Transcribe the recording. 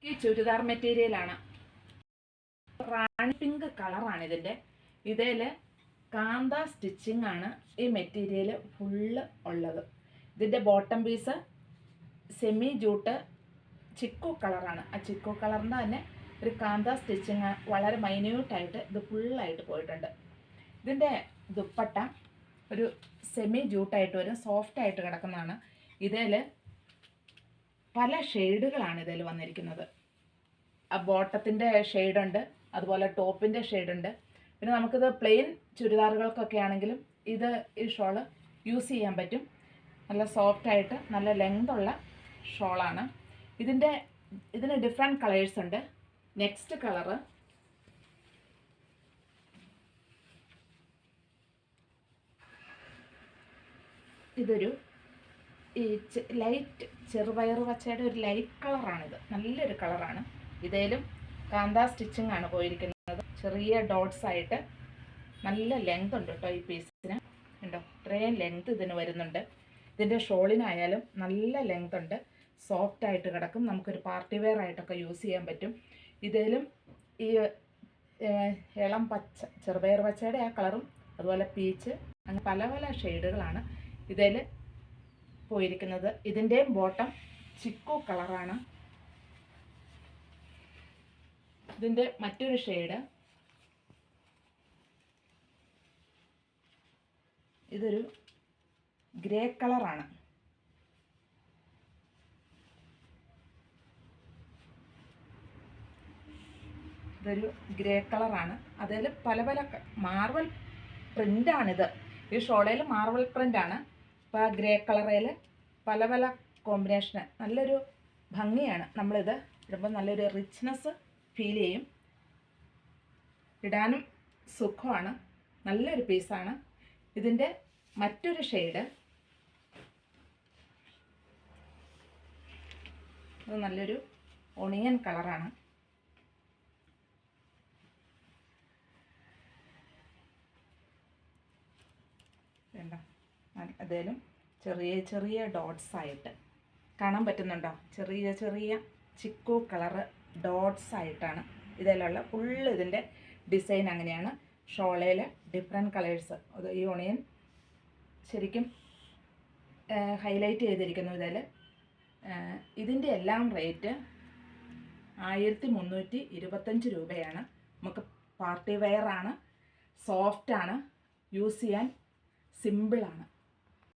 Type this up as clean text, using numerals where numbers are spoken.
ഈ ചുരിദാർ മെറ്റീരിയലാണ്. റാണി പിങ്ക് കളറാണ് ഇതിൻ്റെ. ഇതിൽ കാന്ത സ്റ്റിച്ചിങ് ആണ് ഈ മെറ്റീരിയൽ ഫുള്ള് ഉള്ളത്. ഇതിൻ്റെ ബോട്ടം പീസ് സെമി ജൂട്ട് ചിക്കു കളറാണ്. ആ ചിക്കു കളറിൻ്റെ തന്നെ ഒരു കാന്ത സ്റ്റിച്ചിങ് വളരെ മൈന്യൂട്ടായിട്ട് ഇത് ഫുള്ളായിട്ട് പോയിട്ടുണ്ട്. ഇതിൻ്റെ ദുപ്പട്ട ഒരു സെമി ജൂട്ടായിട്ട് വരും, സോഫ്റ്റായിട്ട് കിടക്കുന്നതാണ്. ഇതിൽ പല ഷെയ്ഡുകളാണ് ഇതിൽ വന്നിരിക്കുന്നത്. ആ ബോട്ടത്തിൻ്റെ ഷെയ്ഡുണ്ട്, അതുപോലെ ടോപ്പിൻ്റെ ഷെയ്ഡുണ്ട്. പിന്നെ നമുക്കിത് പ്ലെയിൻ ചുരിദാറുകൾക്കൊക്കെ ആണെങ്കിലും ഈ ഷോള് യൂസ് ചെയ്യാൻ പറ്റും. നല്ല സോഫ്റ്റായിട്ട് നല്ല ലെങ്തുള്ള ഷോളാണ്. ഇതിന് ഡിഫറെൻറ്റ് കളേഴ്സ് ഉണ്ട്. നെക്സ്റ്റ് കളറ് ഇതൊരു ഈ ലൈറ്റ് ചെറുപയർ പച്ചയുടെ ഒരു ലൈറ്റ് കളറാണിത്. നല്ലൊരു കളറാണ്. ഇതേലും കാന്ത സ്റ്റിച്ചിങ് ആണ് പോയിരിക്കുന്നത്. ചെറിയ ഡോട്ട്സ് ആയിട്ട് നല്ല ലെങ്ത് ഉണ്ട് കേട്ടോ ഈ പീസിന്. ഉണ്ടോ, ഇത്രയും ലെങ്ത് ഇതിന് വരുന്നുണ്ട്. ഇതിൻ്റെ ഷോളിനായാലും നല്ല ലെങ്ത് ഉണ്ട്, സോഫ്റ്റ് ആയിട്ട് കിടക്കും. നമുക്കൊരു പാർട്ടി വെയർ ആയിട്ടൊക്കെ യൂസ് ചെയ്യാൻ പറ്റും. ഇതിലും ഈ ഇളം പച്ച ചെറുപയർ പച്ചയുടെ ആ കളറും അതുപോലെ പീച്ച് അങ്ങനെ പല പല ഷെയ്ഡുകളാണ് ഇതിൽ പോയിരിക്കുന്നത്. ഇതിൻ്റെയും ബോട്ടം ചിക്കു കളറാണ്. ഇതിൻ്റെ മറ്റൊരു ഷെയ്ഡ് ഇതൊരു ഗ്രേ കളറാണ്. ഇതൊരു ഗ്രേ കളറാണ്. അതിൽ പല പല മാർബിൾ പ്രിൻ്റാണിത്. ഈ ഷോളയിൽ മാർബിൾ പ്രിൻ്റാണ്. അപ്പോൾ ആ ഗ്രേ കളറിൽ പല പല കോമ്പിനേഷന് നല്ലൊരു ഭംഗിയാണ്. നമ്മളിത് ഇടുമ്പോൾ നല്ലൊരു റിച്ച്നെസ് ഫീൽ ചെയ്യും. ഇടാനും സുഖമാണ്. നല്ലൊരു പീസാണ്. ഇതിൻ്റെ മറ്റൊരു ഷെയ്ഡ് ഇത് നല്ലൊരു ഒണിയൻ കളറാണ്. വേണ്ട, അതേലും ചെറിയ ചെറിയ ഡോട്ട്സ് ആയിട്ട് കാണാൻ പറ്റുന്നുണ്ടോ? ചെറിയ ചെറിയ ചിക്കു കളറ് ഡോട്ട്സ് ആയിട്ടാണ് ഇതിലുള്ള ഫുള്ള്. ഇതിൻ്റെ ഡിസൈൻ അങ്ങനെയാണ്. ഷോളയിൽ ഡിഫറെൻറ്റ് കളേഴ്സ്. അത് ഈ ഒണിയൻ ശരിക്കും ഹൈലൈറ്റ് ചെയ്തിരിക്കുന്നു ഇതിൽ. ഇതിൻ്റെ എല്ലാം റേറ്റ് 1325 രൂപയാണ്. നമുക്ക് പാർട്ടി വെയർ ആണ്, സോഫ്റ്റാണ്, യൂസ് ചെയ്യാൻ സിമ്പിളാണ്.